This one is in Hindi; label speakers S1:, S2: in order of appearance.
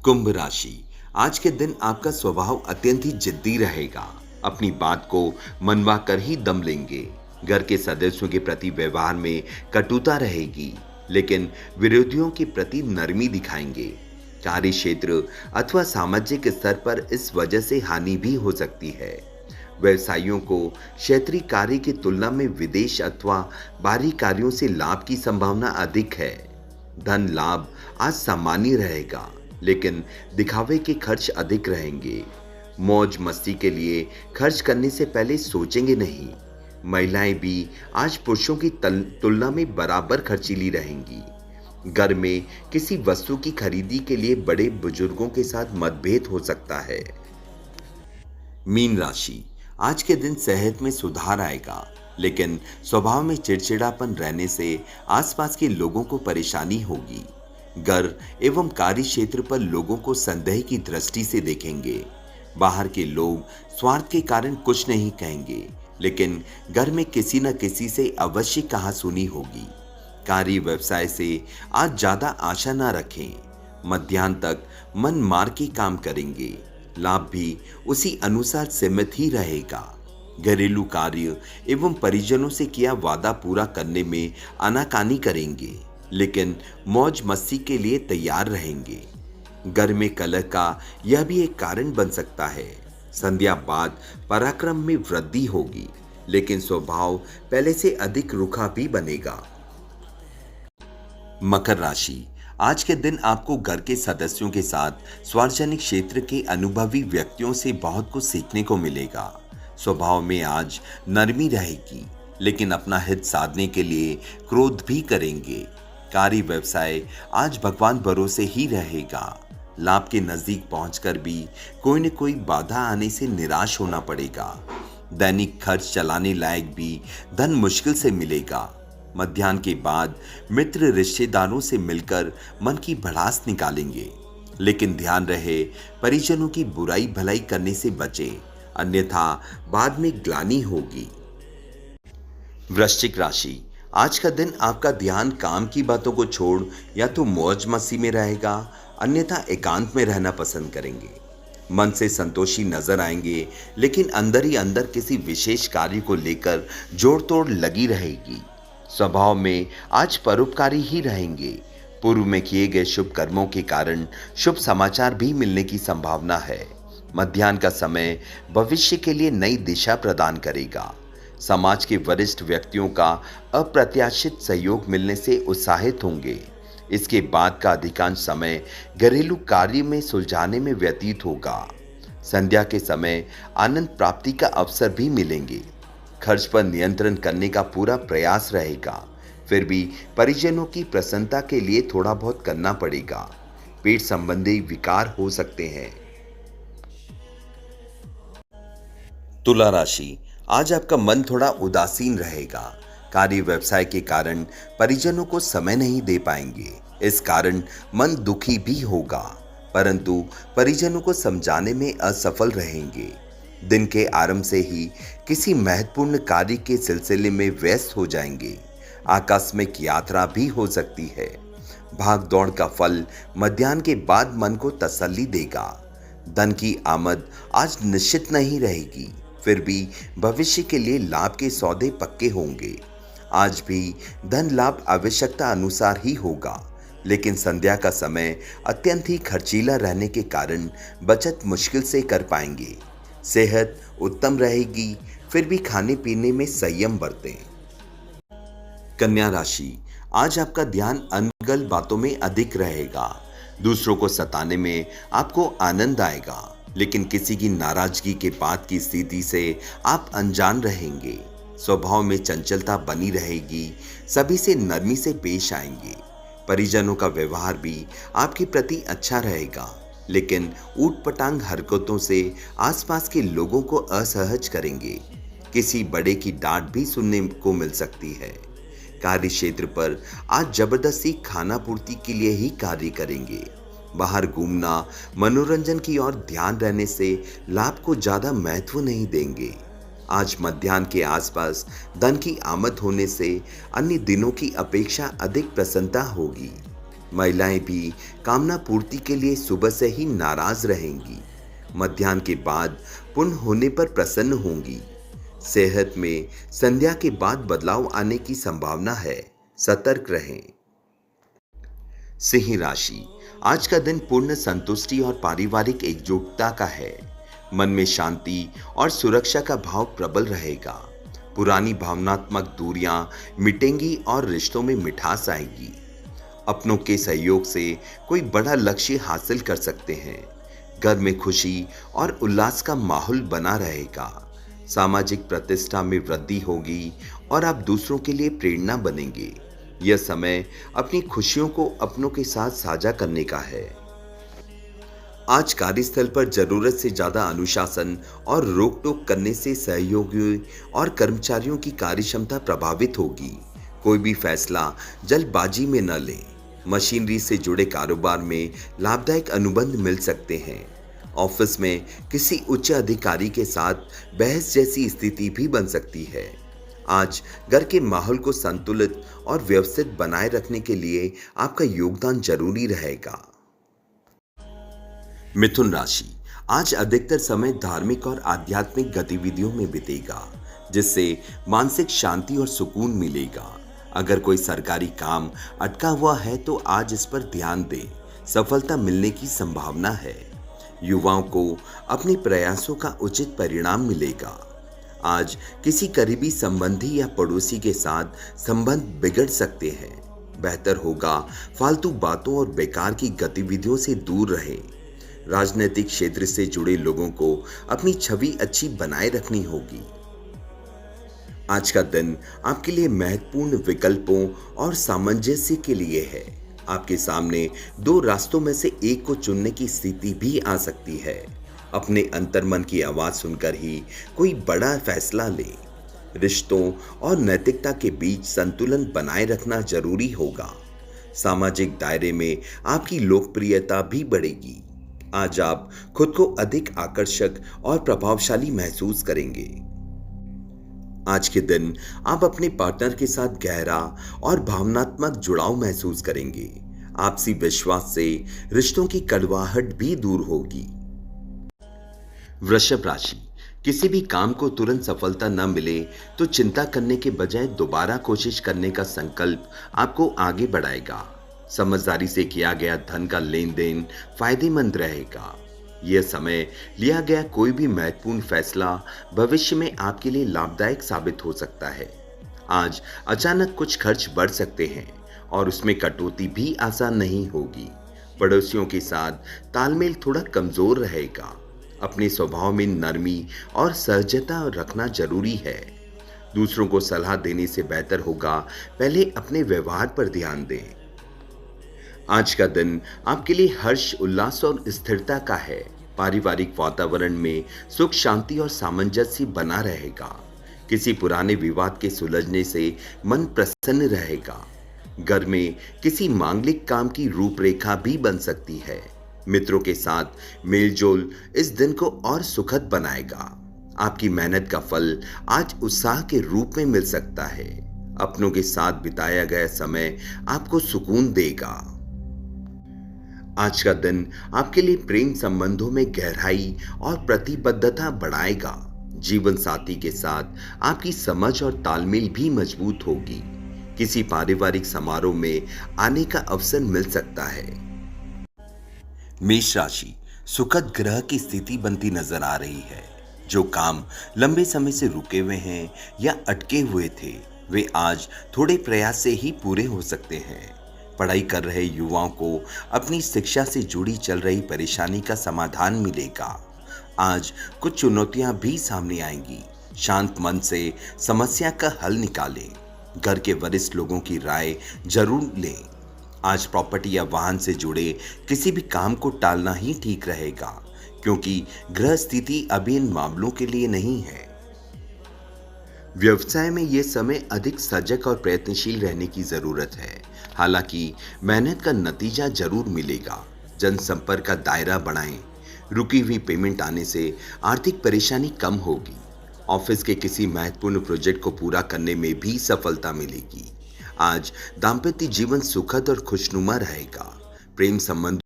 S1: कुंभ राशि। आज के दिन आपका स्वभाव अत्यंत ही जिद्दी रहेगा। अपनी बात को मनवा कर ही दम लेंगे। घर के सदस्यों के प्रति व्यवहार में कटुता रहेगी, लेकिन विरोधियों के प्रति नरमी दिखाएंगे। कार्य क्षेत्र अथवा सामाजिक स्तर पर इस वजह से हानि भी हो सकती है। व्यवसायियों को क्षेत्रीय कार्य की तुलना में विदेश अथवा बाहरी कार्यों से लाभ की संभावना अधिक है। धन लाभ आज सामान्य रहेगा, लेकिन दिखावे के खर्च अधिक रहेंगे। मौज मस्ती के लिए खर्च करने से पहले सोचेंगे नहीं। महिलाएं भी आज पुरुषों की तुलना में बराबर खर्चीली रहेंगी। घर में किसी वस्तु की खरीदी के लिए बड़े बुजुर्गों के साथ मतभेद हो सकता है। मीन राशि। आज के दिन सेहत में सुधार आएगा, लेकिन स्वभाव में चिड़चिड़ापन रहने से आसपास के लोगों को परेशानी होगी। घर एवं कार्य क्षेत्र पर लोगों को संदेह की दृष्टि से देखेंगे। बाहर के लोग स्वार्थ के कारण कुछ नहीं कहेंगे, लेकिन घर में किसी न किसी से अवश्य कहासुनी होगी। कार्य व्यवसाय से आज ज्यादा आशा न रखें। मध्याह्न तक मन मार के काम करेंगे। लाभ भी उसी अनुसार सीमित ही रहेगा। घरेलू कार्य एवं परिजनों से किया वादा पूरा करने में आनाकानी करेंगे, लेकिन मौज मस्ती के लिए तैयार रहेंगे। घर में कलह का यह भी एक कारण बन सकता है। संध्या बाद पराक्रम में वृद्धि होगी, लेकिन स्वभाव पहले से अधिक रुखा भी बनेगा। मकर राशि। आज के दिन आपको घर के सदस्यों के साथ सार्वजनिक क्षेत्र के अनुभवी व्यक्तियों से बहुत कुछ सीखने को मिलेगा। स्वभाव में आज नरमी रहेगी, लेकिन अपना हित साधने के लिए क्रोध भी करेंगे। कार्य व्यवसाय आज भगवान भरोसे ही रहेगा। लाभ के नजदीक पहुंचकर भी कोई न कोई बाधा आने से निराश होना पड़ेगा। दैनिक खर्च चलाने लायक भी धन मुश्किल से मिलेगा। मध्याह्न के बाद मित्र रिश्तेदारों से मिलकर मन की भड़ास निकालेंगे, लेकिन ध्यान रहे परिजनों की बुराई भलाई करने से बचे, अन्यथा बाद में ग्लानि होगी। वृश्चिक राशि। आज का दिन आपका ध्यान काम की बातों को छोड़ या तो मौज मस्ती में रहेगा, अन्यथा एकांत में रहना पसंद करेंगे। मन से संतोषी नजर आएंगे, लेकिन अंदर ही अंदर किसी विशेष कार्य को लेकर जोड़ तोड़ लगी रहेगी। स्वभाव में आज परोपकारी ही रहेंगे। पूर्व में किए गए शुभ कर्मों के कारण शुभ समाचार भी मिलने की संभावना है। मध्याह्न का समय भविष्य के लिए नई दिशा प्रदान करेगा। समाज के वरिष्ठ व्यक्तियों का अप्रत्याशित सहयोग मिलने से उत्साहित होंगे। इसके बाद का अधिकांश समय घरेलू कार्य में सुलझाने में व्यतीत होगा। संध्या के समय आनंद प्राप्ति का अवसर भी मिलेंगे। खर्च पर नियंत्रण करने का पूरा प्रयास रहेगा, फिर भी परिजनों की प्रसन्नता के लिए थोड़ा बहुत करना पड़ेगा। पेट संबंधी विकार हो सकते हैं। तुला राशि। आज आपका मन थोड़ा उदासीन रहेगा। कार्य व्यवसाय के कारण परिजनों को समय नहीं दे पाएंगे। इस कारण मन दुखी भी होगा, परंतु परिजनों को समझाने में असफल रहेंगे। दिन के आरंभ से ही किसी महत्वपूर्ण कार्य के सिलसिले में व्यस्त हो जाएंगे। आकस्मिक यात्रा भी हो सकती है। भाग दौड़ का फल मध्याह्न के बाद मन को तसल्ली देगा। धन की आमद आज निश्चित नहीं रहेगी, फिर भी भविष्य के लिए लाभ के सौदे पक्के होंगे। आज भी धन लाभ आवश्यकता अनुसार ही होगा, लेकिन संध्या का समय अत्यंत ही खर्चीला रहने के कारण बचत मुश्किल से कर पाएंगे। सेहत उत्तम रहेगी, फिर भी खाने पीने में संयम बरतें। कन्या राशि। आज आपका ध्यान अनगल बातों में अधिक रहेगा। दूसरों को सताने में आपको आनंद आएगा, लेकिन किसी की नाराजगी के बाद की स्थिति से आप अनजान रहेंगे। स्वभाव में चंचलता बनी रहेगी। सभी से नरमी से पेश आएंगे। परिजनों का व्यवहार भी आपके प्रति अच्छा रहेगा, लेकिन ऊटपटांग हरकतों से आसपास के लोगों को असहज करेंगे। किसी बड़े की डांट भी सुनने को मिल सकती है। कार्य क्षेत्र पर आज जबरदस्ती खाना पूर्ति के लिए ही कार्य करेंगे। बाहर घूमना मनोरंजन की ओर ध्यान रहने से लाभ को ज्यादा महत्व नहीं देंगे। आज मध्याह्न के आसपास धन की आमद होने से अन्य दिनों की अपेक्षा अधिक प्रसन्नता होगी। महिलाएं भी कामना पूर्ति के लिए सुबह से ही नाराज रहेंगी। मध्याह्न के बाद पूर्ण होने पर प्रसन्न होंगी। सेहत में संध्या के बाद बदलाव आने की संभावना है, सतर्क रहें। सिंह राशि, आज का दिन पूर्ण संतुष्टि और पारिवारिक एकजुटता का है। मन में शांति और सुरक्षा का भाव प्रबल रहेगा। पुरानी भावनात्मक दूरियां मिटेंगी और रिश्तों में मिठास आएगी। अपनों के सहयोग से कोई बड़ा लक्ष्य हासिल कर सकते हैं। घर में खुशी और उल्लास का माहौल बना रहेगा। सामाजिक प्रतिष्ठा में वृद्धि होगी और आप दूसरों के लिए प्रेरणा बनेंगे। यह समय अपनी खुशियों को अपनों के साथ साझा करने का है। आज कार्यस्थल पर जरूरत से ज्यादा अनुशासन और रोक टोक करने से सहयोगियों और कर्मचारियों की कार्यक्षमता प्रभावित होगी। कोई भी फैसला जल्दबाजी में न लें। मशीनरी से जुड़े कारोबार में लाभदायक अनुबंध मिल सकते हैं। ऑफिस में किसी उच्च अधिकारी के साथ बहस जैसी स्थिति भी बन सकती है। आज घर के माहौल को संतुलित और व्यवस्थित बनाए रखने के लिए आपका योगदान जरूरी रहेगा। मिथुन राशि, आज अधिकतर समय धार्मिक और आध्यात्मिक गतिविधियों में बीतेगा, जिससे मानसिक शांति और सुकून मिलेगा। अगर कोई सरकारी काम अटका हुआ है तो आज इस पर ध्यान दें, सफलता मिलने की संभावना है। युवाओं को अपने प्रयासों का उचित परिणाम मिलेगा। आज किसी करीबी संबंधी या पड़ोसी के साथ संबंध बिगड़ सकते हैं। बेहतर होगा फालतू बातों और बेकार की गतिविधियों से दूर रहें। राजनीतिक क्षेत्र से जुड़े लोगों को अपनी छवि अच्छी बनाए रखनी होगी। आज का दिन आपके लिए महत्वपूर्ण विकल्पों और सामंजस्य के लिए है। आपके सामने दो रास्तों में से एक को चुनने की स्थिति भी आ सकती है। अपने अंतर्मन की आवाज सुनकर ही कोई बड़ा फैसला लें। रिश्तों और नैतिकता के बीच संतुलन बनाए रखना जरूरी होगा। सामाजिक दायरे में आपकी लोकप्रियता भी बढ़ेगी। आज आप खुद को अधिक आकर्षक और प्रभावशाली महसूस करेंगे। आज के दिन आप अपने पार्टनर के साथ गहरा और भावनात्मक जुड़ाव महसूस करेंगे। आपसी विश्वास से रिश्तों की कड़वाहट भी दूर होगी। वृषभ राशि, किसी भी काम को तुरंत सफलता न मिले तो चिंता करने के बजाय दोबारा कोशिश करने का संकल्प आपको आगे बढ़ाएगा। समझदारी से किया गया धन का लेन देन फायदेमंद रहेगा। यह समय लिया गया कोई भी महत्वपूर्ण फैसला भविष्य में आपके लिए लाभदायक साबित हो सकता है। आज अचानक कुछ खर्च बढ़ सकते हैं और उसमें कटौती भी आसान नहीं होगी। पड़ोसियों के साथ तालमेल थोड़ा कमजोर रहेगा। अपने स्वभाव में नरमी और सहजता रखना जरूरी है। दूसरों को सलाह देने से बेहतर होगा पहले अपने व्यवहार पर ध्यान दें। आज का दिन आपके लिए हर्ष, उल्लास और स्थिरता का है। पारिवारिक वातावरण में सुख, शांति और सामंजस्य बना रहेगा। किसी पुराने विवाद के सुलझने से मन प्रसन्न रहेगा। घर में किसी मांगलिक काम की रूपरेखा भी बन सकती है। मित्रों के साथ मेलजोल इस दिन को और सुखद बनाएगा। आपकी मेहनत का फल आज उत्साह के रूप में मिल सकता है। अपनों के साथ बिताया गया समय आपको सुकून देगा। आज का दिन आपके लिए प्रेम संबंधों में गहराई और प्रतिबद्धता बढ़ाएगा। जीवन साथी के साथ आपकी समझ और तालमेल भी मजबूत होगी। किसी पारिवारिक समारोह में आने का अवसर मिल सकता है। मेष राशि, सुखद ग्रह की स्थिति बनती नजर आ रही है। जो काम लंबे समय से रुके हुए हैं या अटके हुए थे, वे आज थोड़े प्रयास से ही पूरे हो सकते हैं। पढ़ाई कर रहे युवाओं को अपनी शिक्षा से जुड़ी चल रही परेशानी का समाधान मिलेगा। आज कुछ चुनौतियां भी सामने आएंगी। शांत मन से समस्या का हल निकालें। घर के वरिष्ठ लोगों की राय जरूर लें। आज प्रॉपर्टी या वाहन से जुड़े किसी भी काम को टालना ही ठीक रहेगा, क्योंकि ग्रह स्थिति अभी इन मामलों के लिए नहीं है। व्यवसाय में यह समय अधिक सजग और प्रयत्नशील रहने की जरूरत है। हालांकि मेहनत का नतीजा जरूर मिलेगा। जनसंपर्क का दायरा बढ़ाएं। रुकी हुई पेमेंट आने से आर्थिक परेशानी कम होगी। ऑफिस के किसी महत्वपूर्ण प्रोजेक्ट को पूरा करने में भी सफलता मिलेगी। आज दाम्पत्य जीवन सुखद और खुशनुमा रहेगा। प्रेम संबंध